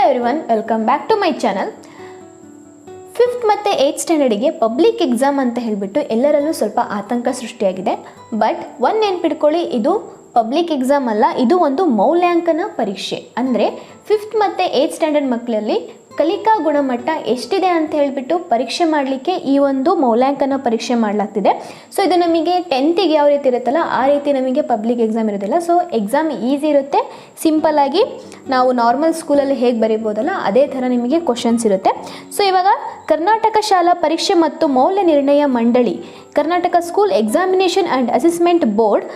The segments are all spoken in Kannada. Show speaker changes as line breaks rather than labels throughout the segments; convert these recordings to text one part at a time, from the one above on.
Everyone, welcome back to my channel. 5th ಮತ್ತು 8th ಸ್ಟ್ಯಾಂಡರ್ಡಿಗೆ ಪಬ್ಲಿಕ್ ಎಕ್ಸಾಮ್ ಅಂತ ಹೇಳಿಬಿಟ್ಟು ಎಲ್ಲರಲ್ಲೂ ಸ್ವಲ್ಪ ಆತಂಕ ಸೃಷ್ಟಿಯಾಗಿದೆ. ಬಟ್ ಒಂದು ನೆನ್ಪಿಟ್ಕೊಳ್ಳಿ, ಇದು ಪಬ್ಲಿಕ್ ಎಕ್ಸಾಮ್ ಅಲ್ಲ, ಇದು ಒಂದು ಮೌಲ್ಯಾಂಕನ ಪರೀಕ್ಷೆ. ಅಂದರೆ 5th ಮತ್ತು 8th ಸ್ಟ್ಯಾಂಡರ್ಡ್ ಮಕ್ಕಳಲ್ಲಿ ಕಲಿಕಾ ಗುಣಮಟ್ಟ ಎಷ್ಟಿದೆ ಅಂತ ಹೇಳಿಬಿಟ್ಟು ಪರೀಕ್ಷೆ ಮಾಡಲಿಕ್ಕೆ ಈ ಒಂದು ಮೌಲ್ಯಾಂಕನ ಪರೀಕ್ಷೆ ಮಾಡಲಾಗ್ತಿದೆ. ಸೊ ಇದು ನಮಗೆ 10th ಯಾವ ರೀತಿ ಇರುತ್ತಲ್ಲ ಆ ರೀತಿ ನಮಗೆ ಪಬ್ಲಿಕ್ ಎಕ್ಸಾಮ್ ಇರೋದಿಲ್ಲ. ಸೊ ಎಕ್ಸಾಮ್ ಈಸಿ ಇರುತ್ತೆ, ಸಿಂಪಲ್ಲಾಗಿ ನಾವು ನಾರ್ಮಲ್ ಸ್ಕೂಲಲ್ಲಿ ಹೇಗೆ ಬರೀಬೋದಲ್ಲ ಅದೇ ಥರ ನಿಮಗೆ ಕ್ವಶನ್ಸ್ ಇರುತ್ತೆ. ಸೊ ಇವಾಗ ಕರ್ನಾಟಕ ಶಾಲಾ ಪರೀಕ್ಷೆ ಮತ್ತು ಮೌಲ್ಯ ನಿರ್ಣಯ ಮಂಡಳಿ, Karnataka school examination and assessment board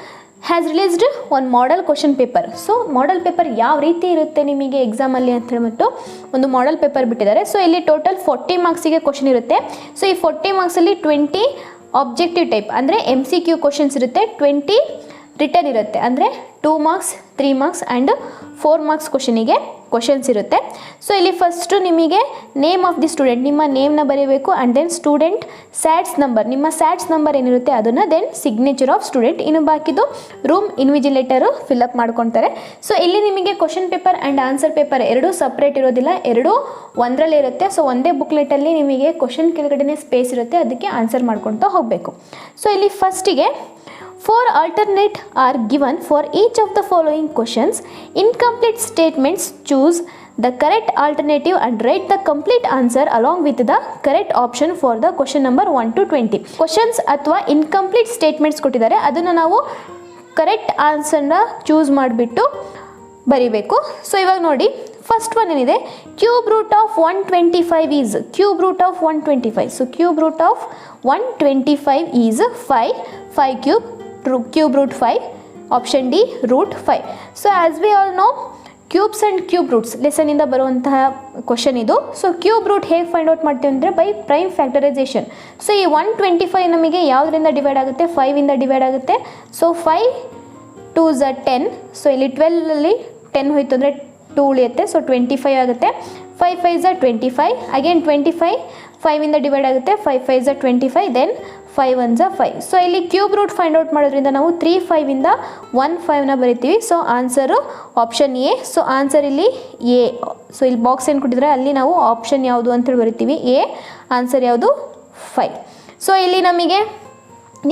has released one model question paper. So model paper ಯಾವ ರೀತಿ ಇರುತ್ತೆ ನಿಮಗೆ ಎಕ್ಸಾಮಲ್ಲಿ ಅಂತ ಹೇಳ್ಬಿಟ್ಟು ಒಂದು ಮಾಡೆಲ್ ಪೇಪರ್ ಬಿಟ್ಟಿದ್ದಾರೆ. ಸೊ ಇಲ್ಲಿ ಟೋಟಲ್ 40 ಮಾರ್ಕ್ಸಿಗೆ ಕ್ವಶನ್ ಇರುತ್ತೆ. ಸೊ ಈ 40 ಮಾರ್ಕ್ಸಲ್ಲಿ 20 ಆಬ್ಜೆಕ್ಟಿವ್ ಟೈಪ್ ಅಂದರೆ MCQ ಕ್ವಶನ್ಸ್ ಇರುತ್ತೆ, 20 ರಿಟರ್ನ್ ಇರುತ್ತೆ. ಅಂದರೆ 2 marks, 3 marks and 4 marks questions ಇರುತ್ತೆ. ಸೊ ಇಲ್ಲಿ ಫಸ್ಟು ನಿಮಗೆ ನೇಮ್ ಆಫ್ ದಿ ಸ್ಟೂಡೆಂಟ್, ನಿಮ್ಮ ನೇಮ್ನ ಬರೀಬೇಕು. And then student SATS number, ನಿಮ್ಮ ಸ್ಯಾಟ್ಸ್ ನಂಬರ್ ಏನಿರುತ್ತೆ ಅದನ್ನು, ದೆನ್ ಸಿಗ್ನೇಚರ್ ಆಫ್ ಸ್ಟೂಡೆಂಟ್. ಇನ್ನು ಬಾಕಿದು ರೂಮ್ ಇನ್ವಿಜಿಲೇಟರು ಫಿಲ್ಅಪ್ ಮಾಡ್ಕೊತಾರೆ. ಸೊ ಇಲ್ಲಿ ನಿಮಗೆ question paper and answer paper ಎರಡೂ ಸಪ್ರೇಟ್ ಇರೋದಿಲ್ಲ, ಎರಡೂ ಒಂದರಲ್ಲೇ ಇರುತ್ತೆ. ಸೊ ಒಂದೇ ಬುಕ್ಲೆಟಲ್ಲಿ ನಿಮಗೆ ಕ್ವಶನ್ ಕೆಳಗಡೆ ಸ್ಪೇಸ್ ಇರುತ್ತೆ, ಅದಕ್ಕೆ ಆನ್ಸರ್ ಮಾಡ್ಕೊಳ್ತಾ ಹೋಗಬೇಕು. ಸೊ ಇಲ್ಲಿ ಫಸ್ಟಿಗೆ 4 alternate are given for each of the following questions. Incomplete statements, choose the correct alternative and write the complete answer along with the correct option for the question number 1 to 20. Questions ಅಥವಾ incomplete statements ಕೊಟ್ಟಿದ್ದಾರೆ, ಅದನ್ನು ನಾವು ಕರೆಕ್ಟ್ ಆನ್ಸರ್ನ ಚೂಸ್ ಮಾಡಿಬಿಟ್ಟು ಬರಿಬೇಕು. ಸೊ ಇವಾಗ ನೋಡಿ, ಫಸ್ಟ್ ಒನ್ ಏನಿದೆ, cube root of 125 is, cube root of 125. So cube root of 125 is 5 cube root 5, option D root 5. So as we all know, cubes and cube roots ಲೆಸನಿಂದ ಬರುವಂತಹ ಕ್ವಶನ್ ಇದು. ಸೊ ಕ್ಯೂಬ್ ರೂಟ್ ಹೇಗೆ ಫೈಂಡ್ ಔಟ್ ಮಾಡ್ತೀವಿ ಅಂದರೆ ಬೈ ಪ್ರೈಮ್ ಫ್ಯಾಕ್ಟರೈಸೇಷನ್. ಸೊ ಈ 125 ನಮಗೆ ಯಾವುದರಿಂದ ಡಿವೈಡ್ ಆಗುತ್ತೆ, 5ಇಂದ ಡಿವೈಡ್ ಆಗುತ್ತೆ. So 5 2s are 10. ಸೊ ಇಲ್ಲಿ 12ಅಲ್ಲಿ 10 ಹೋಯ್ತು ಅಂದರೆ 2 ಉಳಿಯುತ್ತೆ. ಸೊ 25 ಆಗುತ್ತೆ. 5 5s are 25, ಅಗೇನ್ 25 5ಇಂದ ಡಿವೈಡ್ ಆಗುತ್ತೆ. 5 5s are 25, then 5 1s are 5. So ಇಲ್ಲಿ ಕ್ಯೂಬ್ ರೂಟ್ ಫೈಂಡ್ ಔಟ್ ಮಾಡೋದ್ರಿಂದ ನಾವು 3 5ಇಂದ 1 5ನ ಬರಿತೀವಿ. So answer option A. So answer ಇಲ್ಲಿ ಎ. ಸೊ ಇಲ್ಲಿ ಬಾಕ್ಸ್ ಏನು ಕೊಟ್ಟಿದ್ರೆ ಅಲ್ಲಿ ನಾವು ಆಪ್ಷನ್ ಯಾವುದು ಅಂತೇಳಿ ಬರಿತೀವಿ, ಎ. ಆನ್ಸರ್ ಯಾವುದು 5. ಸೊ ಇಲ್ಲಿ ನಮಗೆ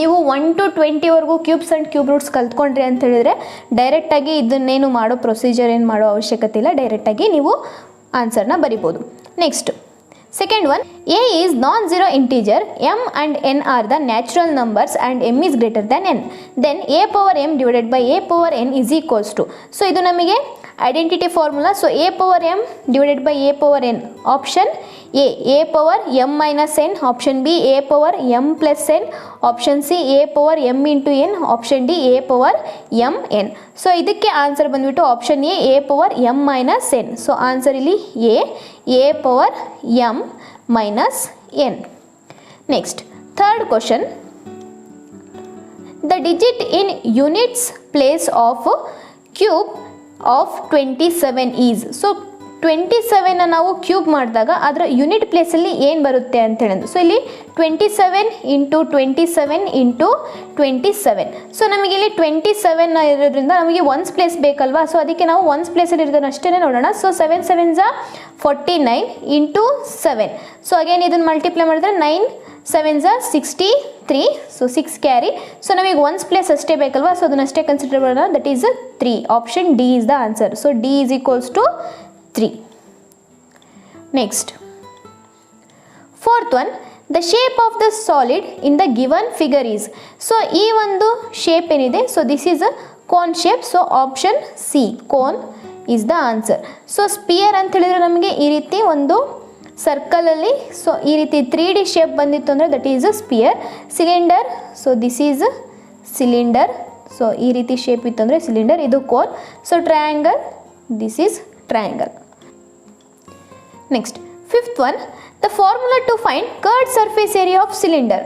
ನೀವು 1 to 20ವರೆಗೂ ಕ್ಯೂಬ್ಸ್ ಆ್ಯಂಡ್ ಕ್ಯೂಬ್ ರೂಟ್ಸ್ ಕಲ್ತ್ಕೊಂಡ್ರಿ ಅಂತ ಹೇಳಿದರೆ ಡೈರೆಕ್ಟಾಗಿ ಇದನ್ನೇನು ಮಾಡೋ ಪ್ರೊಸೀಜರ್ ಏನು ಮಾಡೋ ಅವಶ್ಯಕತೆ ಇಲ್ಲ, ಡೈರೆಕ್ಟಾಗಿ ನೀವು ಆನ್ಸರ್ನ ಬರಿಬೋದು. Next second one, A is non zero integer, m and n are the natural numbers and m is greater than n, then a power m divided by a power n is equals to. So ಇದು ನಮಗೆ identity formula. So a power m divided by a power n, option a power m minus n, option B a power m plus n, option C a power m into n, option D a power m n. So ಇದಕ್ಕೆ ಆನ್ಸರ್ ಬಂದುಬಿಟ್ಟು option a power m minus n. So answer ಇಲ್ಲಿ a power m minus n. Next third question, the digit in units place of cube of 27 is. So 27ನ ನಾವು ಕ್ಯೂಬ್ ಮಾಡಿದಾಗ ಅದರ ಯೂನಿಟ್ ಪ್ಲೇಸಲ್ಲಿ ಏನು ಬರುತ್ತೆ ಅಂತ ಹೇಳಿದ್ರು. ಸೊ ಇಲ್ಲಿ 27 ಇಂಟು 27 ಇಂಟು 27. ಸೊ ನಮಗೆ ಇಲ್ಲಿ 27 ಇರೋದ್ರಿಂದ ನಮಗೆ ಒನ್ಸ್ ಪ್ಲೇಸ್ ಬೇಕಲ್ವಾ. ಸೊ ಅದಕ್ಕೆ ನಾವು ಒನ್ಸ್ ಪ್ಲೇಸಲ್ಲಿ ಇರೋದನ್ನ ಅಷ್ಟೇ ನೋಡೋಣ. So 7 7s are 49 into 7. So again ಇದನ್ನು ಮಲ್ಟಿಪ್ಲೈ ಮಾಡಿದ್ರೆ 9 7s are 63. So 6 carry. So ನಮಗೆ ಒನ್ಸ್ ಪ್ಲೇಸ್ ಅಷ್ಟೇ ಬೇಕಲ್ವಾ, ಸೊ ಅದನ್ನ ಅಷ್ಟೇ ಕನ್ಸಿಡರ್ ಮಾಡೋಣ. That is 3. Option D is the answer. So D is equals to 3. Next, fourth one, the shape of the solid in the given figure is. So ಈ ಒಂದು shape ಏನಿದೆ, so this is a cone shape. So option C, cone is the answer. So sphere ಅಂತ ಹೇಳಿದ್ರೆ ನಮಗೆ ಈ ರೀತಿ ಒಂದು ಸರ್ಕಲಲ್ಲಿ, ಸೊ ಈ ರೀತಿ 3D ಶೇಪ್ ಬಂದಿತ್ತು ಅಂದರೆ that is a sphere. Cylinder, so this is cylinder. So ಈ ರೀತಿ ಶೇಪ್ ಇತ್ತು ಅಂದರೆ ಸಿಲಿಂಡರ್, ಇದು cone. So triangle, this is triangle. Next, fifth one, the formula to find curved surface area of cylinder.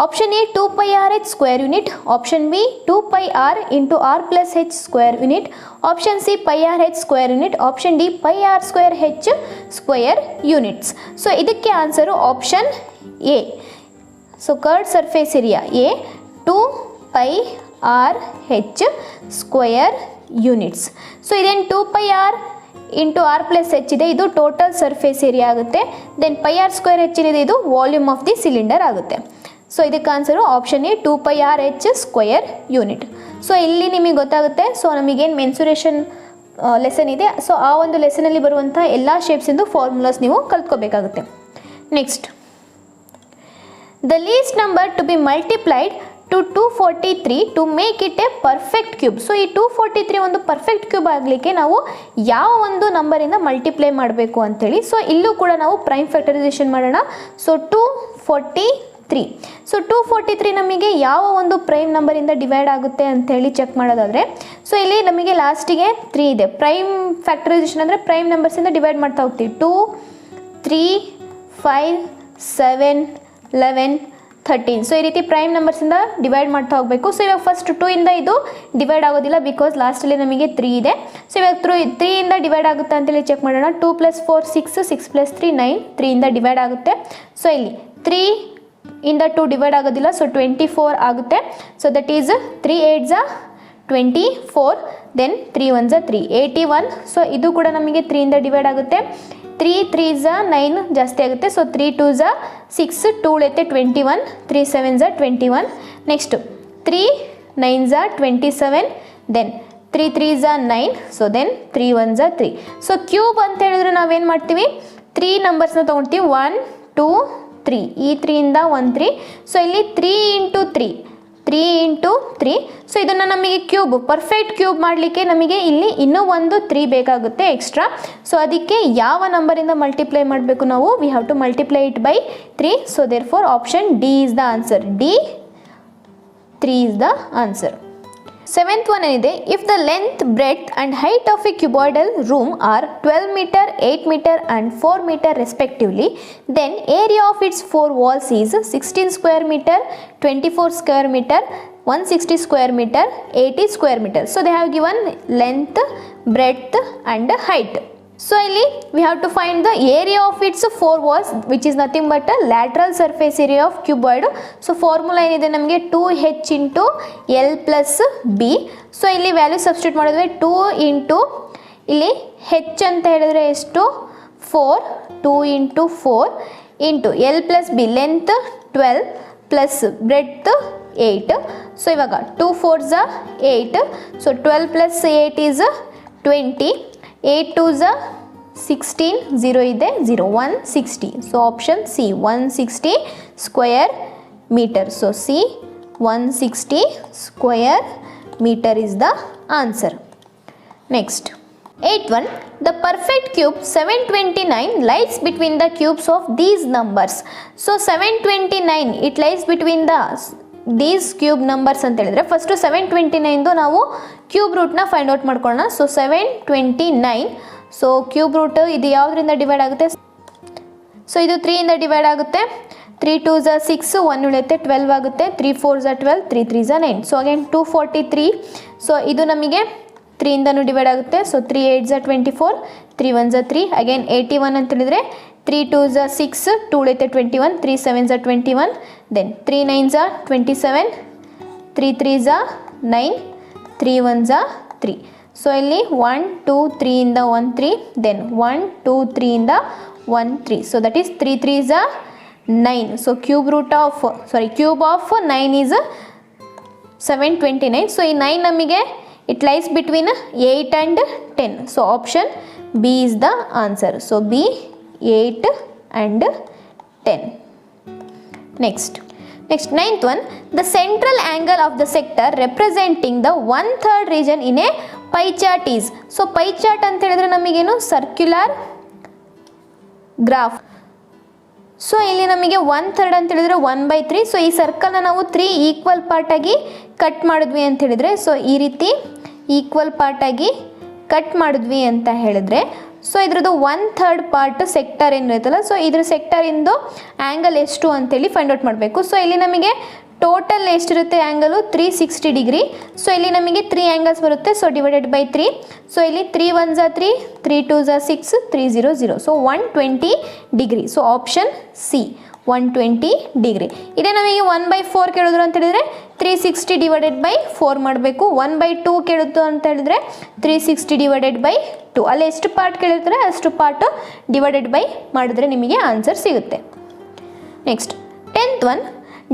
Option A 2 pi r h square unit, option B 2 pi r into r plus h square unit, option C pi r h square unit, option D pi r square h square units. So ಇದಕ್ಕೆ answer option A. So curved surface area A 2 pi r h square units. So ಇದೇನು 2 pi r into R plus H ಇದೆ, ಇದು ಟೋಟಲ್ ಸರ್ಫೇಸ್ ಏರಿಯಾ ಆಗುತ್ತೆ. Then pi R square H ಇದೆ, ಇದು ವಾಲ್ಯೂಮ್ ಆಫ್ ದಿ ಸಿಲಿಂಡರ್ ಆಗುತ್ತೆ. ಸೊ ಇದಕ್ಕೆ answer option A 2 pi R H square unit. So ಇಲ್ಲಿ ನಿಮಗೆ ಗೊತ್ತಾಗುತ್ತೆ. ಸೊ ನಮಗೇನು ಮೆನ್ಸುರೇಷನ್ ಲೆಸನ್ ಇದೆ, ಸೊ ಆ ಒಂದು ಲೆಸನಲ್ಲಿ ಬರುವಂಥ ಎಲ್ಲ ಶೇಪ್ಸಿಂದು ಫಾರ್ಮುಲಾಸ್ ನೀವು ಕಲ್ತ್ಕೋಬೇಕಾಗುತ್ತೆ. Next, the least number to be multiplied to 243 to make it a perfect cube. So ಈ 243 ಒಂದು ಪರ್ಫೆಕ್ಟ್ ಕ್ಯೂಬ್ ಆಗಲಿಕ್ಕೆ ನಾವು ಯಾವ ಒಂದು ನಂಬರಿಂದ ಮಲ್ಟಿಪ್ಲೈ ಮಾಡಬೇಕು ಅಂತೇಳಿ. ಸೊ ಇಲ್ಲೂ ಕೂಡ ನಾವು ಪ್ರೈಮ್ ಫ್ಯಾಕ್ಟರೈಸೇಷನ್ ಮಾಡೋಣ. ಸೊ 243. ಸೊ 243 ನಮಗೆ ಯಾವ ಒಂದು ಪ್ರೈಮ್ ನಂಬರಿಂದ ಡಿವೈಡ್ ಆಗುತ್ತೆ ಅಂತೇಳಿ ಚೆಕ್ ಮಾಡೋದಾದರೆ, ಸೊ ಇಲ್ಲಿ ನಮಗೆ ಲಾಸ್ಟಿಗೆ 3 ಇದೆ. ಪ್ರೈಮ್ ಫ್ಯಾಕ್ಟರೈಸೇಷನ್ ಅಂದರೆ ಪ್ರೈಮ್ ನಂಬರ್ಸಿಂದ ಡಿವೈಡ್ ಮಾಡ್ತಾ ಹೋಗ್ತೀವಿ. 2, 3, 5, 7, 11, 13. ಸೊ ಈ ರೀತಿ ಪ್ರೈಮ್ ನಂಬರ್ಸಿಂದ ಡಿವೈಡ್ ಮಾಡ್ತಾ ಹೋಗಬೇಕು. ಸೊ ಇವಾಗ ಫಸ್ಟ್ 2 ಇಂದ ಇದು ಡಿವೈಡ್ ಆಗೋದಿಲ್ಲ, ಬಿಕಾಸ್ ಲಾಸ್ಟಲ್ಲಿ ನಮಗೆ 3 ಇದೆ. ಸೊ ಇವಾಗ 3 ಇಂದ ಡಿವೈಡ್ ಆಗುತ್ತೆ ಅಂತೇಳಿ ಚೆಕ್ ಮಾಡೋಣ. 2 + 4 6, 6 + 3 9, 3 ಇಂದ ಡಿವೈಡ್ ಆಗುತ್ತೆ. ಸೊ ಇಲ್ಲಿ 3 ಇಂದ 2 ಡಿವೈಡ್ ಆಗೋದಿಲ್ಲ, ಸೊ 24 ಆಗುತ್ತೆ. ಸೊ ದಟ್ ಈಸ್ 3 8s 24, ದೆನ್ 3 1s 3, 81. ಸೊ ಇದು ಕೂಡ ನಮಗೆ 3 ಇಂದ ಡಿವೈಡ್ ಆಗುತ್ತೆ. 3 3s 9 ಜಾಸ್ತಿ ಆಗುತ್ತೆ. ಸೊ 3 2s 6, 2 ಉಳಿಯುತ್ತೆ 21, 3 7s 21. Next 3 9s 27, then 3 3s 9, so then 3 1s 3. So cube ಅಂತ ಹೇಳಿದ್ರೆ ನಾವೇನು ಮಾಡ್ತೀವಿ, 3 ನಂಬರ್ಸ್ನ ತೊಗೊಳ್ತೀವಿ. 1 2 3, ಈ 3 ಇಂದ 1 3. ಸೊ ಇಲ್ಲಿ 3 × 3, 3 × 3. ಸೊ ಇದನ್ನು ನಮಗೆ ಕ್ಯೂಬ್, ಪರ್ಫೆಕ್ಟ್ ಕ್ಯೂಬ್ ಮಾಡಲಿಕ್ಕೆ ನಮಗೆ ಇಲ್ಲಿ ಇನ್ನೂ ಒಂದು 3 ಬೇಕಾಗುತ್ತೆ ಎಕ್ಸ್ಟ್ರಾ. ಸೊ ಅದಕ್ಕೆ ಯಾವ ನಂಬರಿಂದ ಮಲ್ಟಿಪ್ಲೈ ಮಾಡಬೇಕು ನಾವು, we have to multiply it by 3. So therefore option D is the answer. D 3 is the answer. 7th one ಏನಿದೆ, if the length, breadth and height of a cuboidal room are 12 meter, 8 meter and 4 meter respectively, then area of its 4 walls is 16 square meter, 24 square meter, 160 square meter, 80 square meter. So they have given length, breadth and height. So ಇಲ್ಲಿ we have to find the area of its 4 walls, which is nothing but a lateral surface area of cuboid. So formula ಏನಿದೆ ನಮಗೆ 2h × l + b. ಸೊ ಇಲ್ಲಿ ವ್ಯಾಲ್ಯೂ ಸಬ್ಸ್ಟಿಟ್ಯೂಟ್ ಮಾಡಿದ್ರೆ 2 × ಇಲ್ಲಿ h ಅಂತ ಹೇಳಿದ್ರೆ ಎಷ್ಟು 4, 2 × 4 × l + b, length 12 plus breadth 8. So ಇವಾಗ 2 4s 8. So 12 + 8 is 20. 8 2s 16, 0 ಇದೆ 0, 160. So option C 160 square metre. So C 160 square metre is the answer. Next 8th one, the perfect cube 729 lies between the cubes of these numbers. So 729 it lies between these cube numbers ಅಂತ ಹೇಳಿದ್ರೆ ಫಸ್ಟ್ 729 ನಾವು ಕ್ಯೂಬ್ ರೂಟ್ನ ಫೈಂಡ್ ಔಟ್ ಮಾಡ್ಕೊಳ್ಳೋಣ. ಸೊ 729, ಸೊ ಕ್ಯೂಬ್ ರೂಟ್ ಇದು ಯಾವುದರಿಂದ ಡಿವೈಡ್ ಆಗುತ್ತೆ, ಸೊ ಇದು 3 ಇಂದ ಡಿವೈಡ್ ಆಗುತ್ತೆ. 3 2s 6, 1 ಉಳಿಯುತ್ತೆ 12 ಆಗುತ್ತೆ. 3 4s 12, 3 3s 9. So again 243. So ಇದು ನಮಗೆ 3 ಇಂದನೂ ಡಿವೈಡ್ ಆಗುತ್ತೆ. ಸೊ 3 8s 24, 3 1s 3, ಅಗೇನ್ 81 ಅಂತ ಹೇಳಿದ್ರೆ 3 2s 6, 2 ಉಳಿಯುತ್ತೆ 21, 3 7s 21, then 3 9s 27, 3 3s 9, 3 1s 3. So ಇಲ್ಲಿ 1 2 3 ಇಂದ 1 3, ದೆನ್ 1 2 3 ಇಂದ 1 3. So that is 3 3s 9. So cube of 9 is 729. So ಈ 9 ನಮಗೆ it lies between 8 and 10. So option B is the answer. So B 8 and 10. Next 9th one, the central angle of the sector representing the 1/3 region in a pie chart is. So pie chart ಅಂತ ಹೇಳಿದ್ರೆ ನಮಗೇನು ಸರ್ಕ್ಯುಲರ್ ಗ್ರಾಫ್. ಸೊ ಇಲ್ಲಿ ನಮಗೆ 1/3 ಅಂತ ಹೇಳಿದ್ರೆ 1/3. ಸೊ ಈ ಸರ್ಕಲ್ನ ನಾವು 3 ಈಕ್ವಲ್ ಪಾರ್ಟಾಗಿ ಕಟ್ ಮಾಡಿದ್ವಿ ಅಂತ ಹೇಳಿದ್ರೆ, ಸೊ ಈ ರೀತಿ ಈಕ್ವಲ್ ಪಾರ್ಟಾಗಿ ಕಟ್ ಮಾಡಿದ್ವಿ ಅಂತ ಹೇಳಿದ್ರೆ, ಸೊ ಇದ್ರದ್ದು 1/3 ಪಾರ್ಟ್ ಸೆಕ್ಟರ್ ಏನಿರುತ್ತಲ್ಲ, ಸೊ ಇದ್ರ ಸೆಕ್ಟರಿಂದು ಆ್ಯಂಗಲ್ ಎಷ್ಟು ಅಂತೇಳಿ ಫೈಂಡ್ ಔಟ್ ಮಾಡಬೇಕು. ಸೊ ಇಲ್ಲಿ ನಮಗೆ ಟೋಟಲ್ ಎಷ್ಟಿರುತ್ತೆ ಆ್ಯಂಗಲು 360 ಡಿಗ್ರಿ. ಸೊ ಇಲ್ಲಿ ನಮಗೆ 3 ಆ್ಯಂಗಲ್ಸ್ ಬರುತ್ತೆ. So divided by 3. ಸೊ ಇಲ್ಲಿ 3 1s 3, 3 2s 6, 3 0 0. So 120 degree. So option C 120 degree. ಇದೇ ನಮಗೆ 1/4 ಕೇಳಿದ್ರು ಅಂತ ಹೇಳಿದ್ರೆ 360 ಡಿವೈಡೆಡ್ ಬೈ 4 ಮಾಡಬೇಕು. 1/2 ಕೇಳಿದ್ರು ಅಂತ ಹೇಳಿದ್ರೆ 360 ಡಿವೈಡೆಡ್ ಬೈ 2. ಅಲ್ಲಿ ಎಷ್ಟು ಪಾರ್ಟ್ ಕೇಳಿರ್ತಾರೆ ಅಷ್ಟು ಪಾರ್ಟ್ ಡಿವೈಡೆಡ್ ಬೈ ಮಾಡಿದ್ರೆ ನಿಮಗೆ ಆನ್ಸರ್ ಸಿಗುತ್ತೆ. Next 10th one,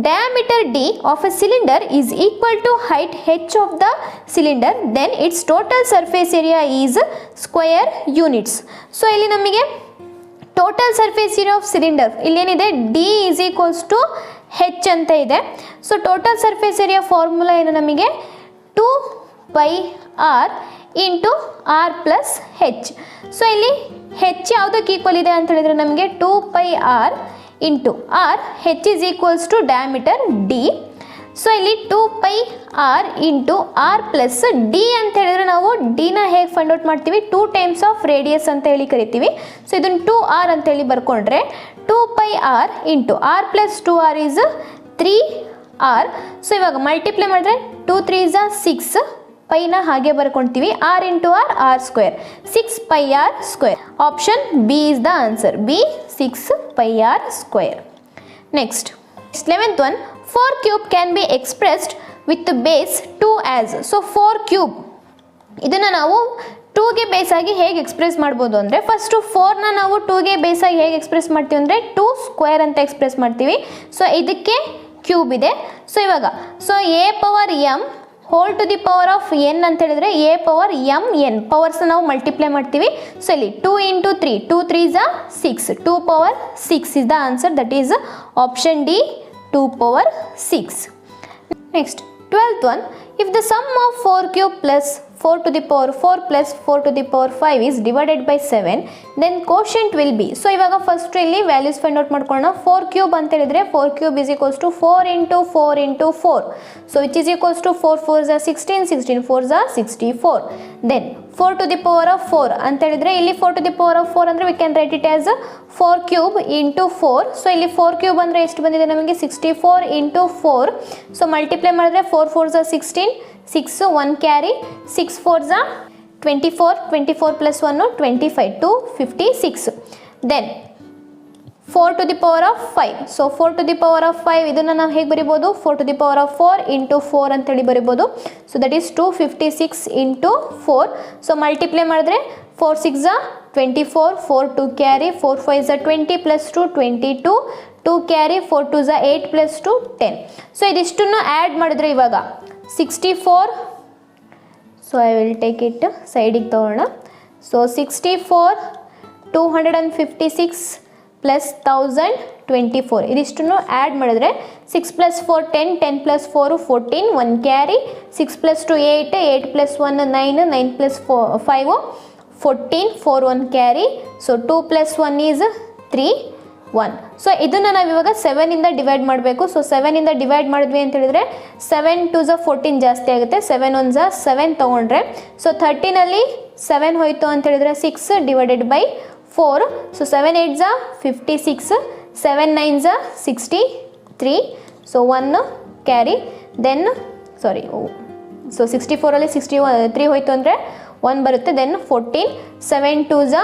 diameter d of a cylinder is equal to height h of the cylinder, then its total surface area is square units. So ಇಲ್ಲಿ ನಮಗೆ total surface area of cylinder ಇಲ್ಲೇನಿದೆ d is equals to h ಅಂತ ಇದೆ. So total surface area formula ಏನು ನಮಗೆ 2 pi r into r plus h. So ಇಲ್ಲಿ h ಯಾವುದಕ್ಕೆ ಈಕ್ವಲ್ ಇದೆ ಅಂತ ಹೇಳಿದ್ರೆ ನಮಗೆ 2 pi r into r, h is equals to diameter d. So ಇಲ್ಲಿ 2 pi r into r plus d ಅಂತ ಹೇಳಿದ್ರೆ ನಾವು ಡಿನ ಹೇಗೆ ಫೈಂಡ್ ಔಟ್ ಮಾಡ್ತೀವಿ, 2 ಟೈಮ್ಸ್ ಆಫ್ ರೇಡಿಯಸ್ ಅಂತ ಹೇಳಿ ಕರಿತೀವಿ. ಸೊ ಇದನ್ನು 2r ಅಂತ ಹೇಳಿ ಬರ್ಕೊಂಡ್ರೆ 2 pi r into r plus 2r is 3r. So ಇವಾಗ ಮಲ್ಟಿಪ್ಲೈ ಮಾಡಿದ್ರೆ 2 3 is 6, ಪೈನ ಹಾಗೆ ಬರ್ಕೊಳ್ತೀವಿ, r into r r square, 6 pi r square. Option B is the answer, B 6 pi r square. Next 11th one, 4 cube can be expressed with the base 2 as. So 4 cube ಇದನ್ನು ನಾವು 2ಗೆ ಬೇಸ್ ಆಗಿ ಹೇಗೆ ಎಕ್ಸ್ಪ್ರೆಸ್ ಮಾಡ್ಬೋದು ಅಂದರೆ, ಫಸ್ಟು 4ನ ನಾವು 2ಗೆ ಬೇಸ್ ಆಗಿ ಹೇಗೆ ಎಕ್ಸ್ಪ್ರೆಸ್ ಮಾಡ್ತೀವಿ ಅಂದರೆ 2 ಸ್ಕ್ವೇರ್ ಅಂತ ಎಕ್ಸ್ಪ್ರೆಸ್ ಮಾಡ್ತೀವಿ. ಸೊ ಇದಕ್ಕೆ ಕ್ಯೂಬ್ ಇದೆ. ಸೊ ಇವಾಗ so a power M whole to the power of N ಅಂತ ಹೇಳಿದ್ರೆ ಎ ಪವರ್ ಎಮ್ ಎನ್ ಪವರ್ಸ್ನ ನಾವು ಮಲ್ಟಿಪ್ಲೈ ಮಾಡ್ತೀವಿ. ಸೊ ಇಲ್ಲಿ 2 into 3, 2 3 is 6, 2 power 6 is the answer, that is option D, 2 power 6. Next 12th one, if the sum of 4 cube plus 4 to the power 4 plus 4 to the power 5 is divided by 7, then quotient will be. So ಇವಾಗ ಫಸ್ಟ್ ಇಲ್ಲಿ ವ್ಯಾಲ್ಯೂಸ್ ಫೈಂಡ್ ಔಟ್ ಮಾಡ್ಕೊಳ್ಳೋಣ. 4 ಕ್ಯೂಬ್ ಅಂತ ಹೇಳಿದ್ರೆ 4 cube is equals to 4 into 4 into 4. So which is equals to 4 4s are 16, 16 4s are 64. Then 4 to the power of 4 ಅಂತ ಹೇಳಿದ್ರೆ ಇಲ್ಲಿ 4 to the power of 4 ಅಂದರೆ we can write it as 4 cube into 4. So ಇಲ್ಲಿ 4 ಕ್ಯೂಬ್ ಅಂದರೆ ಎಷ್ಟು ಬಂದಿದೆ ನಮಗೆ 64 into 4. ಸೊ ಮಲ್ಟಿಪ್ಲೈ ಮಾಡಿದ್ರೆ 4 4s are 16, 6 1 carry, 6 4s are 24, 24 plus 1 25, 256. Then 4 to the power of 5. So 4 to the power of 5 ಇದನ್ನು ನಾವು ಹೇಗೆ ಬರಿಬೋದು, 4 to the power of 4 into 4 ಅಂತೇಳಿ ಬರಿಬೋದು. So that is 256 into 4. So multiply ಮಾಡಿದ್ರೆ 4 6 are 24, 4 2 carry, 4 5 are 20 plus 2 22, 2 carry, 4 2s are 8 plus 2 10. So ಇದಿಷ್ಟನ್ನು ಆ್ಯಡ್ ಮಾಡಿದ್ರೆ ಇವಾಗ 64. So I will take it ಸೈಡಿಗೆ ತಗೋಣ. ಸೊ 64 256 ಪ್ಲಸ್ 1024 ಇದಿಷ್ಟನ್ನು ಆ್ಯಡ್ ಮಾಡಿದ್ರೆ 6 plus 4 10, 10 plus 4 14, 1 carry, 6 plus 2 8, 8 plus 1 9, 9 plus 5 14, 4 1 carry. So 2 plus 1 is 3 1. So ಇದನ್ನು ನಾವು ಇವಾಗ 7ಇಂದ ಡಿವೈಡ್ ಮಾಡಬೇಕು. ಸೊ 7ಇಂದ ಡಿವೈಡ್ ಮಾಡಿದ್ವಿ ಅಂತ ಹೇಳಿದ್ರೆ 7 2s 14 ಜಾಸ್ತಿ ಆಗುತ್ತೆ, 7 1s 7 ತೊಗೊಂಡ್ರೆ. ಸೊ 13ಅಲ್ಲಿ 7 ಹೋಯಿತು ಅಂತ ಹೇಳಿದ್ರೆ 6 divided by 4. So 7 8s 56, 7 9s 63. So 1 carry, then sorry so 64ಅಲ್ಲಿ 63 ಹೋಯಿತು ಅಂದರೆ 1 ಬರುತ್ತೆ, ದೆನ್ 14, 7 2s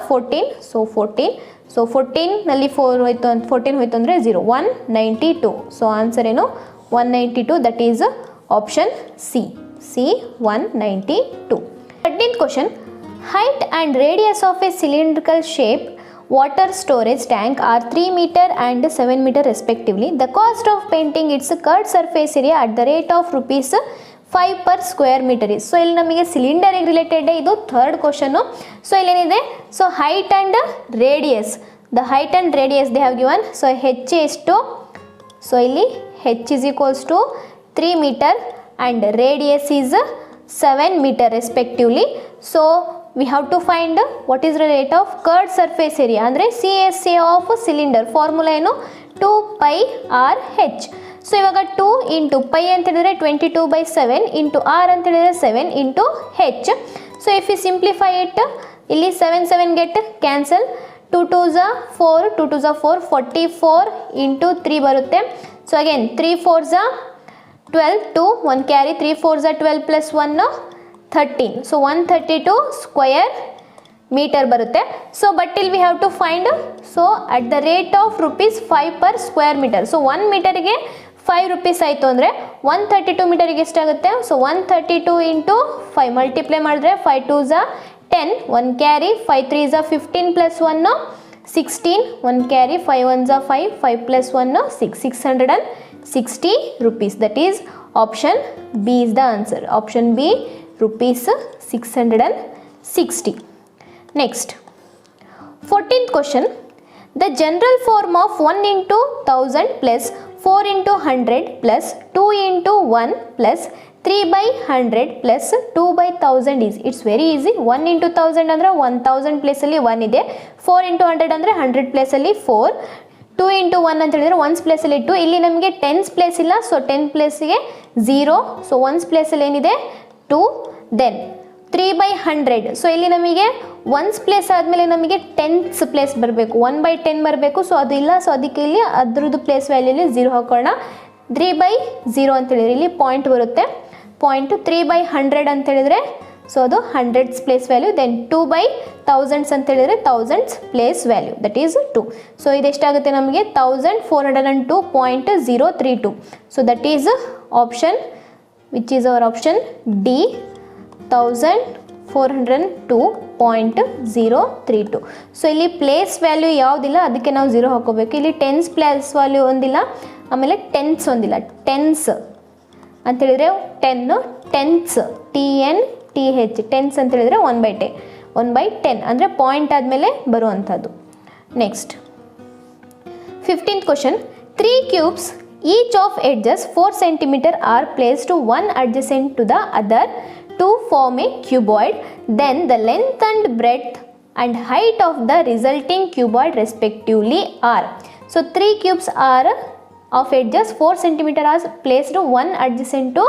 14. ಸೊ 14. ಸೊ 14ನಲ್ಲಿ 4 ಹೋಯಿತು ಅಂತ 14 ಹೋಯಿತು ಅಂದರೆ 0, 192. ಸೊ ಆನ್ಸರ್ ಏನು 192, that is option C, C 192. 13th question, height and radius of a cylindrical shape water storage tank are 3 meter and 7 meter respectively. The cost of painting its curved surface area at the rate of rupees 5 per square meter is. So ಇಲ್ಲಿ ನಮಗೆ ಸಿಲಿಂಡರಿಗೆ ರಿಲೇಟೆಡ್ ಇದು ಥರ್ಡ್ ಕ್ವಶನು. ಸೊ ಇಲ್ಲೇನಿದೆ, so height and radius, the height and radius they have given. So H ಎಷ್ಟು, ಸೊ ಇಲ್ಲಿ H is equals to 3 metre and radius is 7 meter respectively. So we have to find what is the rate of curved surface area ಅಂದರೆ CSA of cylinder. ಫಾರ್ಮುಲಾ ಏನು 2 pi r h. ಸೊ ಇವಾಗ 2 ಇಂಟು ಪೈ ಅಂತ ಹೇಳಿದ್ರೆ 22/7 ಇಂಟು r ಅಂತ ಹೇಳಿದ್ರೆ 7 into h. So if you simplify it, ಇಲ್ಲಿ 7 7 get cancel, 2 2s 4, 2 2s 4, 44 into 3 ಬರುತ್ತೆ. So again 3 4s 12, 2 1 carry, 3 4s 12 plus 1 13. So 132 square metre ಬರುತ್ತೆ. ಸೊ ಬಟ್ ಇಲ್ಲಿ we have to find, so at the rate of rupees 5 per square meter. ಸೊ 1 ಮೀಟರ್ಗೆ 5 ರೂಪೀಸ್ ಆಯಿತು ಅಂದರೆ 132 ಮೀಟರಿಗೆ ಎಷ್ಟಾಗುತ್ತೆ? ಸೊ 132 ಇಂಟು 5 ಮಲ್ಟಿಪ್ಲೈ ಮಾಡಿದ್ರೆ 5 2s 10, 1 carry, 5 3s 15 plus 1 16, 1 carry, 5 1s 5, 5 plus 1 6, 660 rupees. That is option B is the answer. Option B, rupees 660. Next, 14th question. The general form of 1 into 1000 plus 4 into 100 plus 2 into 1 plus 3 by 100 plus 2 by 1000 is. It's very easy. 1 into 1000 ಅಂದರೆ 1000 ಪ್ಲೇಸಲ್ಲಿ 1 ಇದೆ, 4 into 100 ಅಂದರೆ 100 ಪ್ಲೇಸಲ್ಲಿ 4, 2 into 1 ಅಂತ ಹೇಳಿದ್ರೆ 1s ಪ್ಲೇಸಲ್ಲಿ 2. ಇಲ್ಲಿ ನಮಗೆ 10s ಪ್ಲೇಸ್ ಇಲ್ಲ, ಸೊ 10 ಪ್ಲೇಸ್ಗೆ 0, ಸೊ 1s ಪ್ಲೇಸಲ್ಲಿ ಏನಿದೆ 2. ದೆನ್ 3 by 100, ಸೊ ಇಲ್ಲಿ ನಮಗೆ 1s ಪ್ಲೇಸ್ ಆದಮೇಲೆ ನಮಗೆ 10th ಪ್ಲೇಸ್ ಬರಬೇಕು, 1 by 10 ಬರಬೇಕು, ಸೊ ಅದು ಇಲ್ಲ, ಸೊ ಅದಕ್ಕೆ ಇಲ್ಲಿ ಅದ್ರದ್ದು ಪ್ಲೇಸ್ ವ್ಯಾಲ್ಯೂಲಿ 0 ಹಾಕೋಣ. 3 by 0 ಅಂತ ಹೇಳಿದ್ರೆ ಇಲ್ಲಿ ಪಾಯಿಂಟ್ ಬರುತ್ತೆ, ಪಾಯಿಂಟ್ 3 by 100 ಅಂತ ಹೇಳಿದ್ರೆ ಸೊ ಅದು 100s place value. Then 2 by 1000s ಅಂತ ಹೇಳಿದ್ರೆ 1000s place value, that is 2. So ಇದೆಷ್ಟಾಗುತ್ತೆ ನಮಗೆ 1402.032. So that is option, which is our option D, 1402.032. So ಇಲ್ಲಿ ಪ್ಲೇಸ್ ವ್ಯಾಲ್ಯೂ ಯಾವುದಿಲ್ಲ, ಅದಕ್ಕೆ ನಾವು 0 ಹಾಕೋಬೇಕು. ಇಲ್ಲಿ 10s ಪ್ಲೇಸ್ ವ್ಯಾಲ್ಯೂ ಒಂದಿಲ್ಲ, ಆಮೇಲೆ 10s ಒಂದಿಲ್ಲ. 10s ಅಂತ ಹೇಳಿದ್ರೆ 10, 10s TNTH, 10s ಅಂತ ಹೇಳಿದ್ರೆ 1 by 10, 1 by 10 ಅಂದರೆ ಪಾಯಿಂಟ್ ಆದಮೇಲೆ ಬರುವಂಥದ್ದು. Next 15th question. 3 cubes each of edges 4 cm are placed one adjacent to the other to form a cuboid. Then the length and breadth and height of the resulting cuboid respectively are. So 3 cubes are of edges 4 cm are placed one adjacent to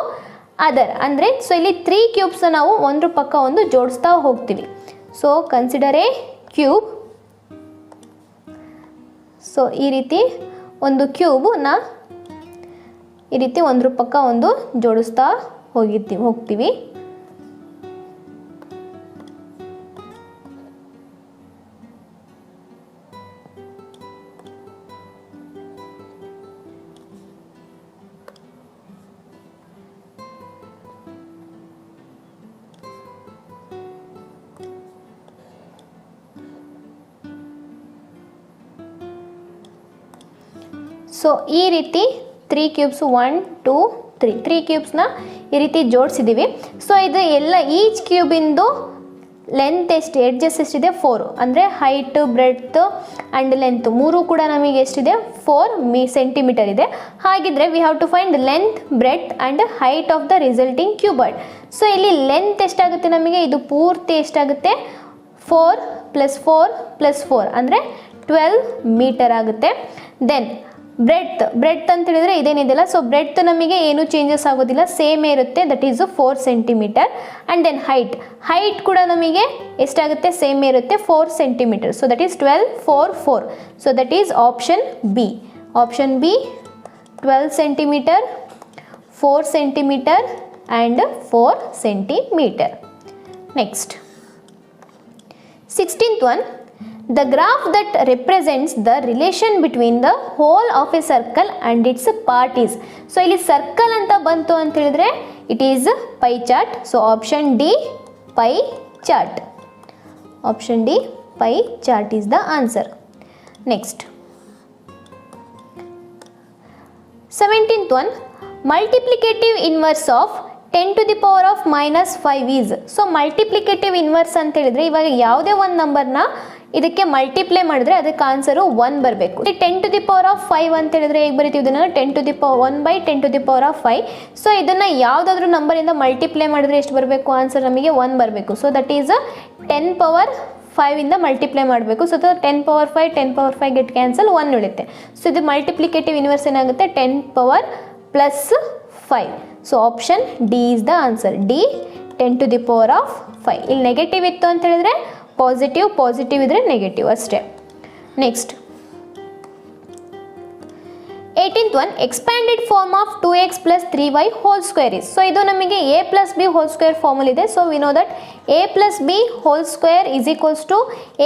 other. ಅಂದರೆ ಸೊ ಇಲ್ಲಿ 3 ಕ್ಯೂಬ್ಸ್ ನಾವು ಒಂದ್ರ ಪಕ್ಕ ಒಂದು ಜೋಡಿಸ್ತಾ ಹೋಗ್ತೀವಿ. So consider A cube. So ಈ ರೀತಿ ಒಂದು ಕ್ಯೂಬ್ನ ಈ ರೀತಿ ಒಂದ್ರ ಪಕ್ಕ ಒಂದು ಜೋಡಿಸ್ತಾ ಹೋಗ್ತೀವಿ. ಸೊ ಈ ರೀತಿ 3 ಕ್ಯೂಬ್ಸ್ 1 2 3 ಕ್ಯೂಬ್ಸ್ನ ಈ ರೀತಿ ಜೋಡಿಸಿದ್ದೀವಿ. ಸೊ ಇದು ಎಲ್ಲ ಈಚ್ ಕ್ಯೂಬಿಂದು ಲೆಂತ್ ಎಷ್ಟು, ಎಡ್ಜಸ್ ಎಷ್ಟಿದೆ 4, ಅಂದರೆ ಹೈಟ್ ಬ್ರೆಡ್ತ್ ಆ್ಯಂಡ್ ಲೆಂತ್ ಮೂರು ಕೂಡ ನಮಗೆ ಎಷ್ಟಿದೆ 4 ಸೆಂಟಿಮೀಟರ್ ಇದೆ. ಹಾಗಿದ್ರೆ we have to find length, breadth and height of the resulting cuboid. So ಇಲ್ಲಿ ಲೆಂತ್ ಎಷ್ಟಾಗುತ್ತೆ ನಮಗೆ, ಇದು ಪೂರ್ತಿ ಎಷ್ಟಾಗುತ್ತೆ 4 + 4 + 4 ಅಂದರೆ 12 ಮೀಟರ್ ಆಗುತ್ತೆ. ದೆನ್ ಬ್ರೆಡ್ತ್ ಅಂತ ಹೇಳಿದ್ರೆ ಇದೇನಿದೆಯಲ್ಲ, ಸೊ ಬ್ರೆಡ್ತ್ ನಮಗೆ ಏನು ಚೇಂಜಸ್ ಆಗೋದಿಲ್ಲ, ಸೇಮೇ ಇರುತ್ತೆ, that is 4 centimetre. And then height ಕೂಡ ನಮಗೆ ಎಷ್ಟಾಗುತ್ತೆ, ಸೇಮೇ ಇರುತ್ತೆ 4 centimetre. So that is 12 4 4. So that is option B. Option B 12 centimetre, 4 centimetre and 4 centimetre. Next 16th one. The graph that represents the relation between the whole of a circle and its part is. So ಇಲ್ಲಿ ಸರ್ಕಲ್ ಅಂತ ಬಂತು ಅಂತ ಹೇಳಿದ್ರೆ it is pie chart. So option D, pie chart. Option D, pie chart is the answer. Next 17th one. Multiplicative inverse of 10 to the power of -5 is. So multiplicative inverse ಅಂತ ಹೇಳಿದ್ರೆ ಇವಾಗ ಯಾವುದೇ ಒಂದು ನಂಬರ್ನ ಇದಕ್ಕೆ ಮಲ್ಟಿಪ್ಲೈ ಮಾಡಿದ್ರೆ ಅದಕ್ಕೆ ಆನ್ಸರು 1 ಬರಬೇಕು. 10 to the power of 5 ಅಂತ ಹೇಳಿದ್ರೆ ಹೇಗೆ ಬರೀತೀವಿ ಇದನ್ನು, 10 to the power 1 by 10 to the power of 5. So ಇದನ್ನು ಯಾವುದಾದ್ರೂ ನಂಬರಿಂದ ಮಲ್ಟಿಪ್ಲೈ ಮಾಡಿದ್ರೆ ಎಷ್ಟು ಬರಬೇಕು, ಆನ್ಸರ್ ನಮಗೆ 1 ಬರಬೇಕು. ಸೊ ದಟ್ ಈಸ್ 10 power 5 ಇಂದ ಮಲ್ಟಿಪ್ಲೈ ಮಾಡಬೇಕು. So 10 power 5 10 power 5 get cancel 1 ಉಳಿಯುತ್ತೆ. ಸೊ ಇದು ಮಲ್ಟಿಪ್ಲಿಕೇಟಿವ್ ಇನ್ವರ್ಸ್ ಏನಾಗುತ್ತೆ 10 power +5. So option D is the answer. D 10 to the power of 5. ಇಲ್ಲಿ ನೆಗೆಟಿವ್ ಇತ್ತು ಅಂತ ಹೇಳಿದ್ರೆ ಪಾಸಿಟಿವ್ ಇದ್ರೆ ನೆಗೆಟಿವ್ ಅಷ್ಟೇ. Next 18th one. Expanded form of 2x + 3y whole square is. So ಇದು ನಮಗೆ a + b whole square formula ಇದೆ. So we know that a + b whole square is equals to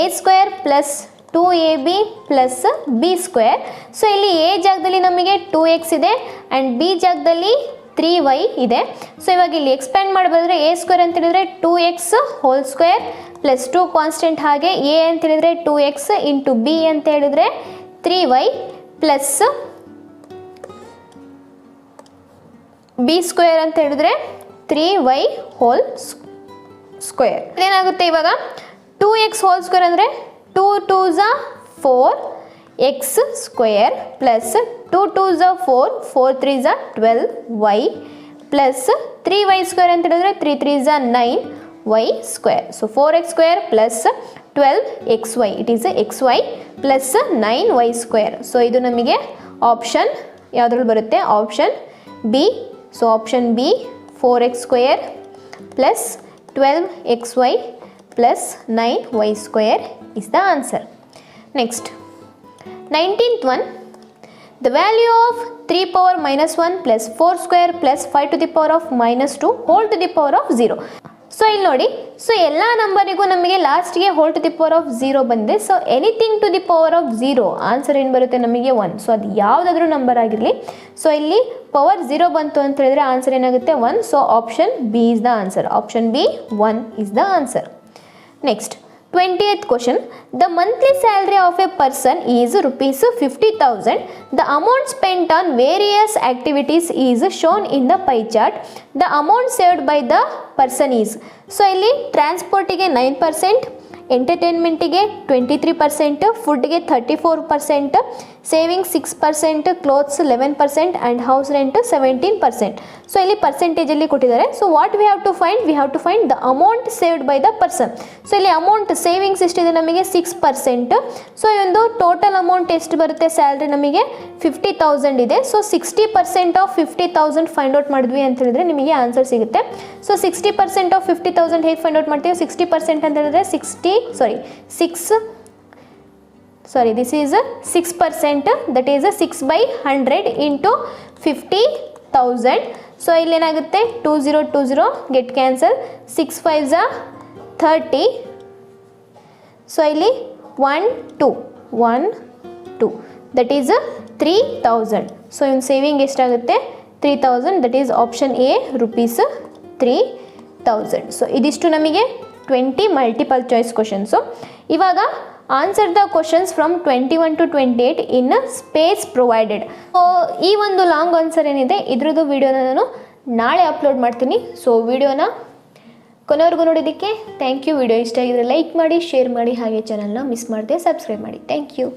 a² + 2ab plus B square. So ಇಲ್ಲಿ ಎ ಜಾಗದಲ್ಲಿ ನಮಗೆ 2x ಇದೆ ಆ್ಯಂಡ್ ಬಿ ಜಾಗದಲ್ಲಿ 3y ಇದೆ. ಸೊ ಇವಾಗ ಇಲ್ಲಿ ಎಕ್ಸ್ಪ್ಯಾಂಡ್ ಮಾಡಬಾದ್ರೆ ಎ ಸ್ಕ್ವೇರ್ ಅಂತ ಹೇಳಿದ್ರೆ 2x whole square plus 2 constant, ಹಾಗೆ ಎ ಅಂತ ಹೇಳಿದ್ರೆ 2x ಇಂಟು ಬಿ ಅಂತ ಹೇಳಿದ್ರೆ 3y ಪ್ಲಸ್ ಬಿ ಸ್ಕ್ವೇರ್ ಅಂತ ಹೇಳಿದ್ರೆ 3y ಹೋಲ್ ಸ್ಕ್ವೇರ್. ಏನಾಗುತ್ತೆ ಇವಾಗ 2x ಹೋಲ್ ಸ್ಕ್ವೇರ್ ಅಂದರೆ 2 2s 4 x square plus 2 2s 4 4 3s 12y plus 3y square ಅಂತ ಹೇಳಿದ್ರೆ 3 3s 9y square. So 4x square plus 12xy, it is xy plus 9y square. So ಇದು ನಮಗೆ ಆಪ್ಷನ್ ಯಾವುದ್ರಲ್ಲಿ ಬರುತ್ತೆ? Option B. So option B 4x square plus 12xy plus 9y square is the answer. Next, 19th one, the value of 3 power minus 1 plus 4 square plus 5 to the power of minus 2 whole to the power of 0. So ಇಲ್ಲಿ ನೋಡಿ, ಸೊ ಎಲ್ಲ ನಂಬರಿಗೂ ನಮಗೆ ಲಾಸ್ಟ್ಗೆ whole to the power of 0 ಬಂದಿದೆ. So anything to the power of 0 answer ಏನು ಬರುತ್ತೆ ನಮಗೆ 1. ಸೊ ಅದು ಯಾವುದಾದ್ರೂ ನಂಬರ್ ಆಗಿರಲಿ. ಸೊ ಇಲ್ಲಿ ಪವರ್ 0 ಬಂತು ಅಂತ ಹೇಳಿದ್ರೆ ಆನ್ಸರ್ ಏನಾಗುತ್ತೆ 1. So option B is the answer. Option B 1 is the answer. Next, 20th question. The monthly salary of a person is rupees 50,000. The amount spent on various activities is shown in the pie chart. The amount saved by the person is. So ಇಲ್ಲಿ ಟ್ರಾನ್ಸ್ಪೋರ್ಟಿಗೆ 9%, ಎಂಟರ್ಟೈನ್ಮೆಂಟಿಗೆ 23%, ಫುಡ್ಗೆ 34%, saving 6%, clothes 11% and house rent 17%. So ಇಲ್ಲಿ ಪರ್ಸೆಂಟೇಜಲ್ಲಿ ಕೊಟ್ಟಿದ್ದಾರೆ. So what we have to find? We have to find the amount saved by the person. So ಇಲ್ಲಿ ಅಮೌಂಟ್ ಸೇವಿಂಗ್ಸ್ ಎಷ್ಟಿದೆ ನಮಗೆ 6%. ಸೊ ಈ ಒಂದು ಟೋಟಲ್ ಅಮೌಂಟ್ ಎಷ್ಟು ಬರುತ್ತೆ ಸ್ಯಾಲ್ರಿ ನಮಗೆ 50,000 ಇದೆ. ಸೊ 60% ಆಫ್ 50,000 ಫೈಂಡ್ ಔಟ್ ಮಾಡಿದ್ವಿ ಅಂತ ಹೇಳಿದ್ರೆ ನಿಮಗೆ ಆನ್ಸರ್ ಸಿಗುತ್ತೆ. ಸೊ 60% ಆಫ್ 50,000 ಹೇಗೆ ಫೈಂಡ್ ಔಟ್ ಮಾಡ್ತೀವಿ? 60% ಅಂತ ಹೇಳಿದ್ರೆ this is 6%, that is 6/100 into 50,000. So ಇಲ್ಲಿ ಏನಾಗುತ್ತೆ 2020 ಗೆಟ್ ಕ್ಯಾನ್ಸಲ್, 6 5s 30. ಸೊ ಇಲ್ಲಿ 1 2 ದಟ್ ಈಸ್ 3,000. ಸೊ ಇವ್ನ ಸೇವಿಂಗ್ ಎಷ್ಟಾಗುತ್ತೆ 3,000, that is option A rupees 3,000. So ಇದಿಷ್ಟು ನಮಗೆ 20 ಮಲ್ಟಿಪಲ್ ಚಾಯ್ಸ್ ಕ್ವಶನ್ಸು. ಇವಾಗ answer the questions from 21 to 28 in space provided. So ಈ ಒಂದು ಲಾಂಗ್ ಆನ್ಸರ್ ಏನಿದೆ ಇದ್ರದ್ದು ವಿಡಿಯೋನ ನಾನು ನಾಳೆ ಅಪ್ಲೋಡ್ ಮಾಡ್ತೀನಿ. ಸೊ ವಿಡಿಯೋನ ಕೊನೆವರೆಗೂ ನೋಡೋದಕ್ಕೆ ಥ್ಯಾಂಕ್ ಯು. ವಿಡಿಯೋ ಇಷ್ಟ ಆಗಿದ್ರೆ ಲೈಕ್ ಮಾಡಿ, ಶೇರ್ ಮಾಡಿ, ಹಾಗೆ ಚಾನಲ್ನ ಮಿಸ್ ಮಾಡದೆ ಸಬ್ಸ್ಕ್ರೈಬ್ ಮಾಡಿ. Thank you.